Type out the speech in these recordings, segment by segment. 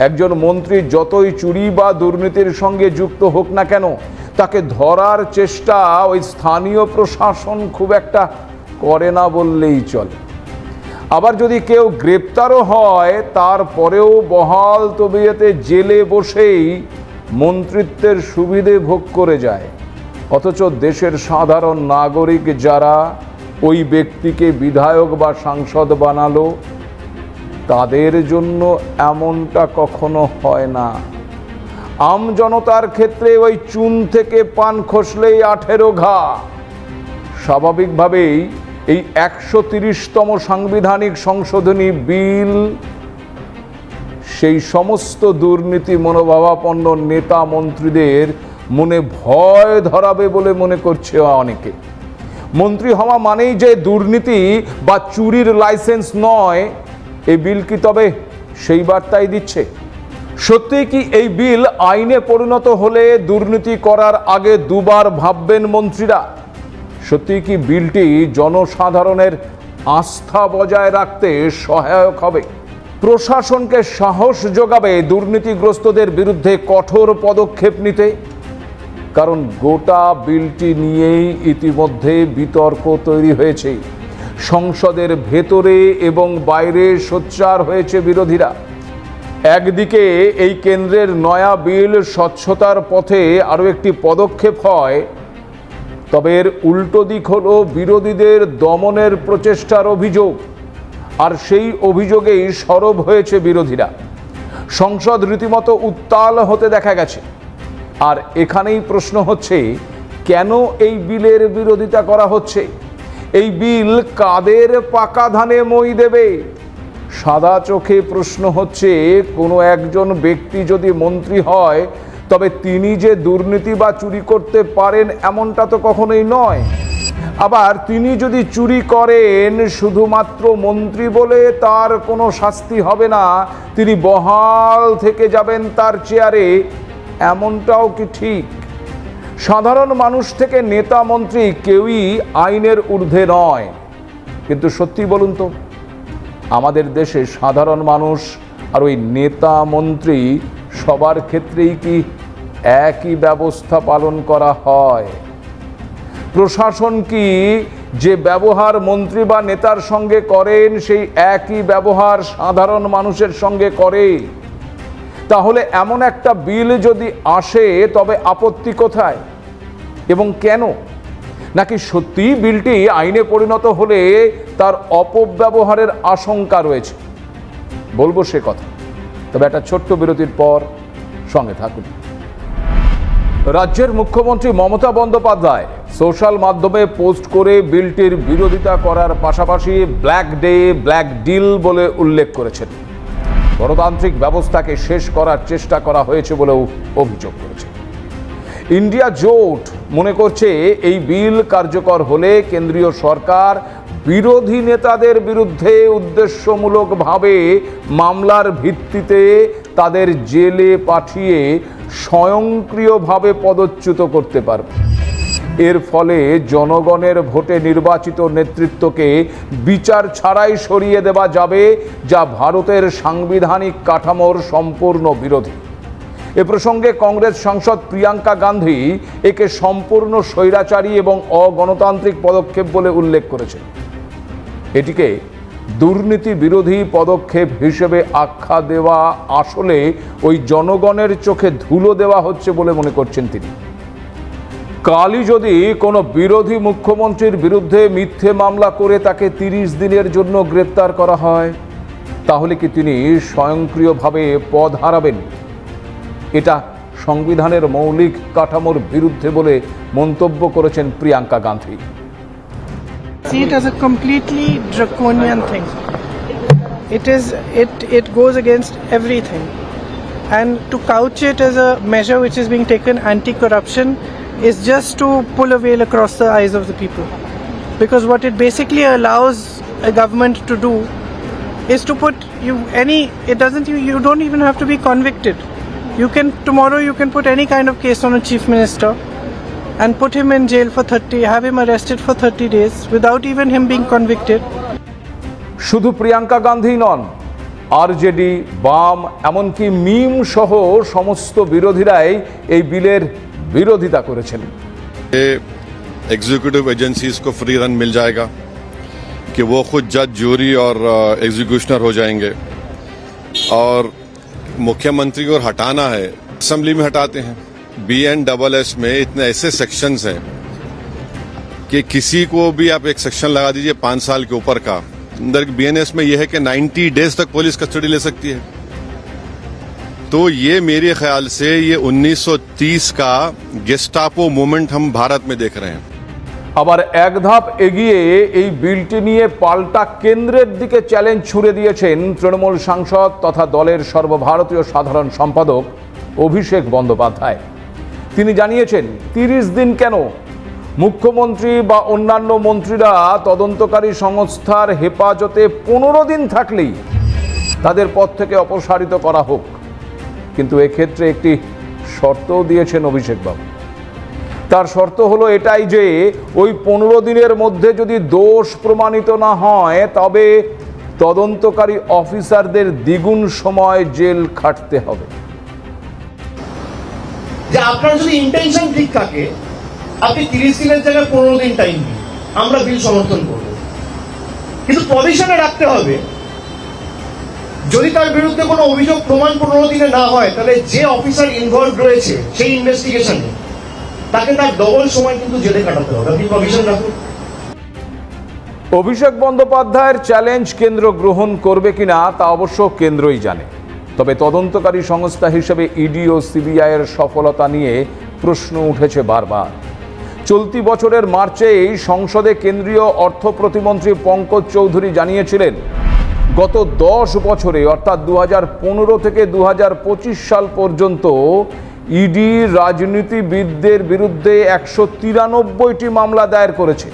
একজন মন্ত্রী যতই চুরি বা দুর্নীতির সঙ্গে যুক্ত হোক না কেন, তাকে ধরার চেষ্টা ওই স্থানীয় প্রশাসন খুব একটা করে না বললেই চলে। আবার যদি কেউ গ্রেপ্তারও হয়, তারপরেও বহাল তবিয়তে জেলে বসেই মন্ত্রিত্বের সুবিধে ভোগ করে যায়। অথচ দেশের সাধারণ নাগরিক যারা ওই ব্যক্তিকে বিধায়ক বা সাংসদ বানালো, তাদের জন্য এমনটা কখনো হয় না। আম জনতার ক্ষেত্রে ওই চুন থেকে পান খসলেই 18 ঘা। স্বাভাবিকভাবেই এই 130তম সাংবিধানিক সংশোধনী বিল সেই সমস্ত দুর্নীতি মনোভাবাপন্ন নেতা মন্ত্রীদের মনে ভয় ধরাবে বলে মনে করছে অনেকে। মন্ত্রী হওয়া মানেই যে দুর্নীতি বা চুরির লাইসেন্স নয়, এই বিল কি তবে সেই বার্তাই দিচ্ছে? সত্যি কি এই বিল আইনে পরিণত হলে দুর্নীতি করার আগে দুবার ভাববেন মন্ত্রীরা? সত্যি কি বিলটি জনসাধারণের আস্থা বজায় রাখতে সহায়ক হবে? প্রশাসনকে সাহস যোগাবে দুর্নীতিগ্রস্তদের বিরুদ্ধে কঠোর পদক্ষেপ নিতে? কারণ গোটা বিলটি নিয়েই ইতিমধ্যে বিতর্ক তৈরি হয়েছে। সংসদের ভেতরে এবং বাইরে সোচ্চার হয়েছে বিরোধীরা। একদিকে এই কেন্দ্রের নয়া বিল স্বচ্ছতার পথে আরও একটি পদক্ষেপ হয়, তবে এর উল্টো দিক হলো বিরোধীদের দমনের প্রচেষ্টার অভিযোগ। আর সেই অভিযোগেই সরব হয়েছে বিরোধীরা। সংসদ রীতিমতো উত্তাল হতে দেখা গেছে। আর এখানেই প্রশ্ন হচ্ছে, কেন এই বিলের বিরোধিতা করা হচ্ছে? এই বিল কাদের পাকা ধানে মই দেবে? সাদা চোখে প্রশ্ন হচ্ছে, কোনো একজন ব্যক্তি যদি মন্ত্রী হয়, তবে তিনি যে দুর্নীতি বা চুরি করতে পারেন এমনটা তো কখনোই নয়। আবার তিনি যদি চুরি করেন, শুধুমাত্র মন্ত্রী বলে তার কোনো শাস্তি হবে না, তিনি বহাল থেকে যাবেন তার চেয়ারে, এমনটাও কি ঠিক? সাধারণ মানুষ থেকে নেতা মন্ত্রী কেউই আইনের ঊর্ধ্বে নয়। কিন্তু সত্যি বলুন তো, আমাদের দেশে সাধারণ মানুষ আর ওই নেতা মন্ত্রী সবার ক্ষেত্রেই কি একই ব্যবস্থা পালন করা হয়? প্রশাসন কি যে ব্যবহার মন্ত্রী বা নেতার সঙ্গে করেন, সেই একই ব্যবহার সাধারণ মানুষের সঙ্গে করে? তাহলে এমন একটা বিল যদি আসে, তবে আপত্তি কোথায় এবং কেন? নাকি সত্যি বিলটি আইনে পরিণত হলে তার অপব্যবহারের আশঙ্কা রয়েছে? বলবো সে কথা, তবে একটা ছোট্ট বিরতির পর সঙ্গে থাকুন। রাজ্যের মুখ্যমন্ত্রী মমতা বন্দ্যোপাধ্যায় সোশ্যাল মাধ্যমে পোস্ট করে বিলটির বিরোধিতা করার পাশাপাশি ব্ল্যাক ডে ব্ল্যাক ডিল বলে উল্লেখ করেছেন। গণতান্ত্রিক ব্যবস্থাকে শেষ করার চেষ্টা করা হয়েছে বলেও অভিযোগ করেছে। ইন্ডিয়া জোট মনে করছে, এই বিল কার্যকর হলে কেন্দ্রীয় সরকার বিরোধী নেতাদের বিরুদ্ধে উদ্দেশ্যমূলকভাবে মামলার ভিত্তিতে তাদের জেলে পাঠিয়ে স্বয়ংক্রিয়ভাবে পদচ্যুত করতে পারবে। এর ফলে জনগণের ভোটে নির্বাচিত নেতৃত্বকে বিচার ছাড়াই সরিয়ে দেওয়া যাবে, যা ভারতের সাংবিধানিক কাঠামোর সম্পূর্ণ বিরোধী। এ প্রসঙ্গে কংগ্রেস সাংসদ প্রিয়াঙ্কা গান্ধী একে সম্পূর্ণ স্বৈরাচারী এবং অগণতান্ত্রিক পদক্ষেপ বলে উল্লেখ করেছেন। এটিকে দুর্নীতি বিরোধী পদক্ষেপ হিসেবে আখ্যা দেওয়া আসলে ওই জনগণের চোখে ধুলো দেওয়া হচ্ছে বলে মনে করছেন তিনি। কালই যদি কোনো বিরোধী মুখ্যমন্ত্রীর বিরুদ্ধে মিথ্যে মামলা করে তাকে 30 দিনের জন্য গ্রেপ্তার করা হয়, তাহলে কি তিনি স্বয়ংক্রিয়ভাবে পদ হারাবেন? এটা সংবিধানের মৌলিক কাঠামোর বিরুদ্ধে বলে মন্তব্য করেছেন Priyanka Gandhi. See it as a completely draconian thing. It goes against everything, and to couch it as a measure which is being taken anti-corruption is just to pull a veil across the eyes of the people, because what it basically allows a government to do is to put you don't even have to be convicted. Tomorrow you can put any kind of case on a chief minister and put him in jail for have him arrested for 30 days without even him being convicted. শুধু প্রিয়াঙ্কা গান্ধী নন, RJD, বাম, এমনকি মিম সহ সমস্ত বিরোধীরাই এই বিলের বিরোধিতা করেছেন। Executive agencies को फ्री रन मिल जाएगा कि वो खुद जज, जूरी और एग्जीक्यूशनर हो जाएंगे, और मुख्यमंत्री को हटाना है असेंबली में हटाते हैं। BNSS में इतने ऐसे सेक्शंस हैं कि किसी को भी आप एक सेक्शन लगा दीजिए 5 साल के ऊपर का, अंदर BNS में यह है कि 90 डेज तक पुलिस कस्टडी ले सकती है। तो ये मेरे ख्याल से ये 1930 का गेस्टापो मूवमेंट हम भारत में देख रहे हैं। আবার এক ধাপ এগিয়ে এই বিলটি নিয়ে পাল্টা কেন্দ্রের দিকে চ্যালেঞ্জ ছুড়ে দিয়েছেন তৃণমূল সাংসদ তথা দলের সর্বভারতীয় সাধারণ সম্পাদক অভিষেক বন্দ্যোপাধ্যায়। তিনি জানিয়েছেন 30 দিন কেন, মুখ্যমন্ত্রী বা অন্যান্য মন্ত্রীরা তদন্তকারী সংস্থার হেফাজতে 15 দিন থাকলেই তাদের পদ থেকে অপসারিত করা হোক। কিন্তু এক্ষেত্রে একটি শর্তও দিয়েছেন অভিষেকবাবু। তার শর্ত হলো এটাই যে ওই 15 দিনের মধ্যে যদি দোষ প্রমাণিত না হয় তবে তদন্তকারী অফিসারদের দ্বিগুণ সময় জেল খাটতে হবে। যে আপনার যদি ইন্টেনশন ঠিক থাকে, আপনি 30 দিনের জায়গায় 15 দিন টাইম দিন, আমরা বিল সমর্থন করব। কিন্তু পজিশনে রাখতে হবে, যদি তার বিরুদ্ধে কোনো অভিযোগ প্রমাণ 15 দিনে না হয়, তাহলে যে অফিসার ইনভলভ রয়েছে সেই ইনভেস্টিগেশনে তাকে তার ডবল সময় কিন্তু জেলে কাটাতে হবে। আপনি প্রভিশন রাখুন। অভিষেক বন্দ্যোপাধ্যায়ের চ্যালেঞ্জ কেন্দ্র গ্রহণ করবে কিনা তা অবশ্য কেন্দ্রই জানে। তবে তদন্তকারী সংস্থা হিসেবে ইডি ও সিবিআই এর সফলতা নিয়ে প্রশ্ন উঠেছে বারবার। চলতি বছরের মার্চেই সংসদে কেন্দ্রীয় অর্থ প্রতিমন্ত্রী পঙ্কজ চৌধুরী জানিয়েছিলেন গত 10 বছরে অর্থাৎ 2015 থেকে 2025 সাল পর্যন্ত ইডি রাজনীতিবিদদের বিরুদ্ধে 193টি মামলা দায়ের করেছে,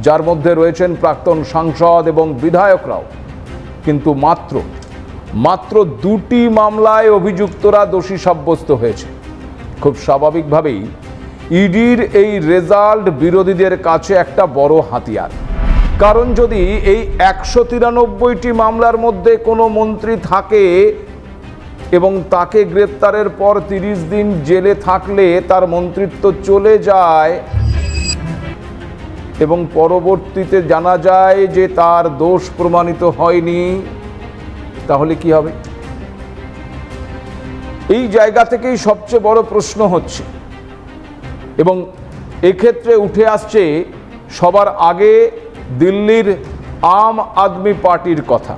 যার মধ্যে রয়েছেন প্রাক্তন সাংসদ এবং বিধায়করাও। কিন্তু মাত্র 2টি মামলায় অভিযুক্তরা দোষী সাব্যস্ত হয়েছে। খুব স্বাভাবিকভাবেই ইডির এই রেজাল্ট বিরোধীদের কাছে একটা বড় হাতিয়ার। কারণ যদি এই 193টি মামলার মধ্যে কোনো মন্ত্রী থাকে এবং তাকে গ্রেপ্তারের পর 30 দিন জেলে থাকলে তার মন্ত্রিত্ব চলে যায় এবং পরবর্তীতে জানা যায় যে তার দোষ প্রমাণিত হয়নি, তাহলে কি হবে? এই জায়গা থেকেই সবচেয়ে বড় প্রশ্ন হচ্ছে, এবং এক্ষেত্রে উঠে আসছে সবার আগে দিল্লির আম আদমি পার্টির কথা।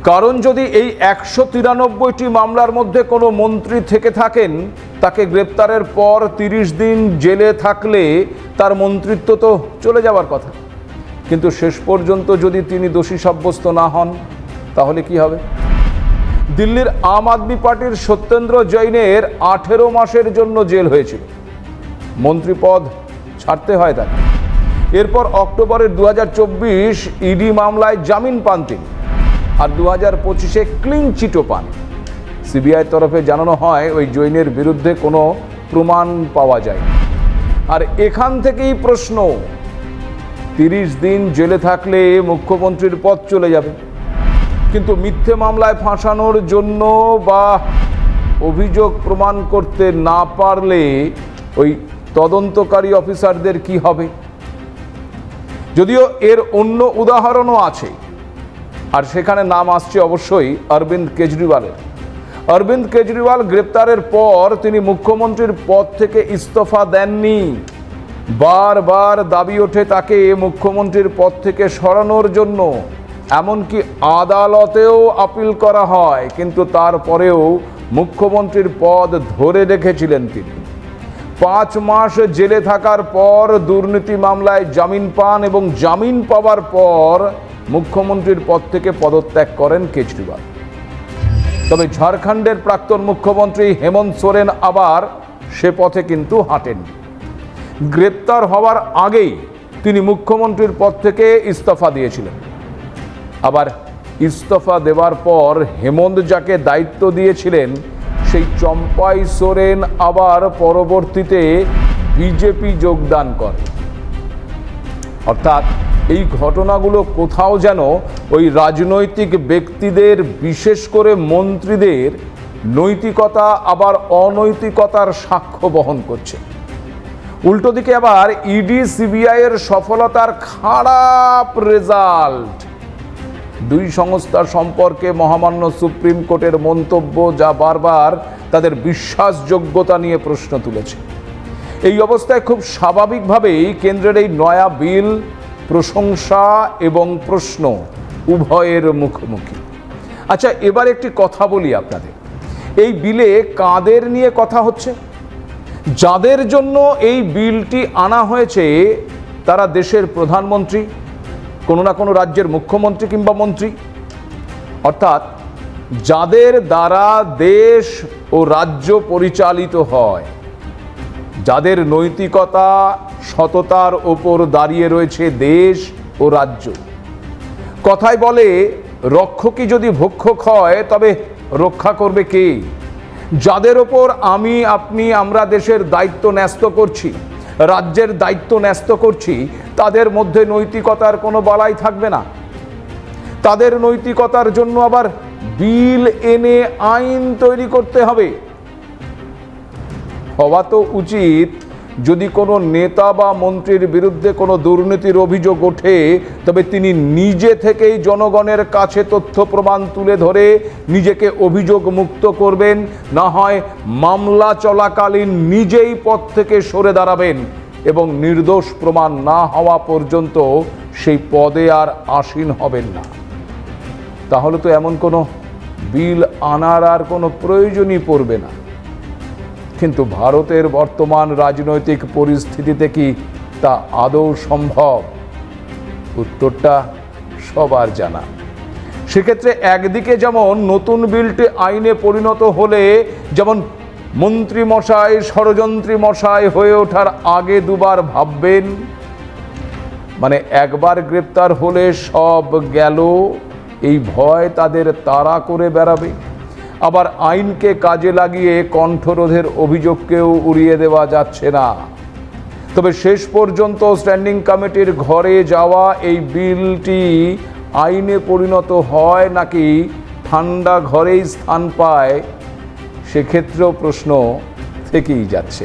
কারণ যদি এই 193টি মামলার মধ্যে কোনো মন্ত্রী থেকে থাকেন, তাকে গ্রেপ্তারের পর 30 দিন জেলে থাকলে তার মন্ত্রিত্ব তো চলে যাওয়ার কথা। কিন্তু শেষ পর্যন্ত যদি তিনি দোষী সাব্যস্ত না হন, তাহলে কি হবে? দিল্লির আম আদমি পার্টির সত্যেন্দ্র জৈনের 18 মাসের জন্য জেল হয়েছিল, মন্ত্রীপদ ছাড়তে হয় তাকে। এরপর অক্টোবরের 2024 ইডি মামলায় জামিন পান তিনি, আর 2025-এ ক্লিন চিটও পান। সিবিআই তরফে জানানো হয় ওই জৈনের বিরুদ্ধে কোনো প্রমাণ পাওয়া যায়। আর এখান থেকেই প্রশ্ন, 30 দিন জেলে থাকলে মুখ্যমন্ত্রীর পদ চলে যাবে, কিন্তু মিথ্যে মামলায় ফাঁসানোর জন্য বা অভিযোগ প্রমাণ করতে না পারলে ওই তদন্তকারী অফিসারদের কি হবে? যদিও এর অন্য উদাহরণও আছে, আর সেখানে নাম আসছে অবশ্যই অরবিন্দ কেজরিওয়ালের। অরবিন্দ কেজরিওয়াল গ্রেপ্তারের পর তিনি মুখ্যমন্ত্রীর পদ থেকে ইস্তফা দেননি। বারবার দাবি ওঠে তাকে মুখ্যমন্ত্রীর পদ থেকে সরানোর জন্য, এমনকি আদালতেও আপিল করা হয়, কিন্তু তারপরেও মুখ্যমন্ত্রীর পদ ধরে রেখেছিলেন তিনি। 5 মাস জেলে থাকার পর দুর্নীতি মামলায় জামিন পান এবং জামিন পাওয়ার পর মুখ্যমন্ত্রীর পদ থেকে পদত্যাগ করেন কেজরিওয়াল। তবে ঝাড়খণ্ডের প্রাক্তন মুখ্যমন্ত্রী হেমন্ত সোরেন আবার সে পথে কিন্তু হাঁটেন। গ্রেপ্তার হওয়ার আগেই তিনি মুখ্যমন্ত্রীর পদ থেকে ইস্তফা দিয়েছিলেন। আবার ইস্তফা দেওয়ার পর হেমন্ত যাকে দায়িত্ব দিয়েছিলেন সেই চম্পাই সোরেন আবার পরবর্তীতে বিজেপি যোগদান করে। অর্থাৎ এই ঘটনাগুলো কোথাও যেন ওই রাজনৈতিক ব্যক্তিদের, বিশেষ করে মন্ত্রীদের নৈতিকতা আবার অনৈতিকতার সাক্ষ্য বহন করছে। উল্টো দিকে আবার ইডি সিবিআই এর সফলতার খারাপ রেজাল্ট দুই সংস্থা সম্পর্কে মহামান্য সুপ্রিম কোর্টের মন্তব্য, যা বারবার তাদের বিশ্বাসযোগ্যতা নিয়ে প্রশ্ন তুলেছে। এই অবস্থায় খুব স্বাভাবিকভাবেই কেন্দ্রের এই নয়া বিল প্রশংসা এবং প্রশ্ন উভয়ের মুখোমুখি। আচ্ছা, এবার একটি কথা বলি আপনাদের। এই বিলে কাদের নিয়ে কথা হচ্ছে? যাদের জন্য এই বিলটি আনা হয়েছে তারা দেশের প্রধানমন্ত্রী, কোনো না কোনো রাজ্যের মুখ্যমন্ত্রী কিংবা মন্ত্রী, অর্থাৎ যাদের দ্বারা দেশ ও রাজ্য পরিচালিত হয়, যাদের নৈতিকতা সততার ওপর দাঁড়িয়ে রয়েছে দেশ ও রাজ্য। কথায় বলে, রক্ষকই যদি ভক্ষক হয় তবে রক্ষা করবে কে? যাদের ওপর আমি, আপনি, আমরা দেশের দায়িত্ব ন্যস্ত করছি, রাজ্যের দায়িত্ব ন্যস্ত করছি, তাদের মধ্যে নৈতিকতার কোনো বালাই থাকবে না। তাদের নৈতিকতার জন্য আবার বিল এনে আইন তৈরি করতে হবে। হওয়া তো উচিত, যদি কোনো নেতা বা মন্ত্রীর বিরুদ্ধে কোনো দুর্নীতির অভিযোগ ওঠে তবে তিনি নিজে থেকেই জনগণের কাছে তথ্য প্রমাণ তুলে ধরে নিজেকে অভিযোগ মুক্ত করবেন, না হয় মামলা চলাকালীন নিজেই পদ থেকে সরে দাঁড়াবেন এবং নির্দোষ প্রমাণ না হওয়া পর্যন্ত সেই পদে আর আসীন হবেন না। তাহলে তো এমন কোনো বিল আনার আর কোনো প্রয়োজনই পড়বে না। কিন্তু ভারতের বর্তমান রাজনৈতিক পরিস্থিতিতে কি তা আদৌ সম্ভব? উত্তরটা সবার জানা। সেক্ষেত্রে একদিকে যেমন নতুন বিলটি আইনে পরিণত হলে যেমন মন্ত্রী মশাই ষড়যন্ত্রী মশাই হয়ে ওঠার আগে দুবার ভাববেন, মানে একবার গ্রেপ্তার হলে সব গেল, এই ভয় তাদের তাড়া করে বেড়াবে। আবার আইনকে কাজে লাগিয়ে কণ্ঠরোধের অভিযোগকেও উড়িয়ে দেওয়া যাচ্ছে না। তবে শেষ পর্যন্ত স্ট্যান্ডিং কমিটির ঘরে যাওয়া এই বিলটি আইনে পরিণত হয় নাকি ঠান্ডা ঘরেই স্থান পায়, সেক্ষেত্রেও প্রশ্ন থেকেই যাচ্ছে।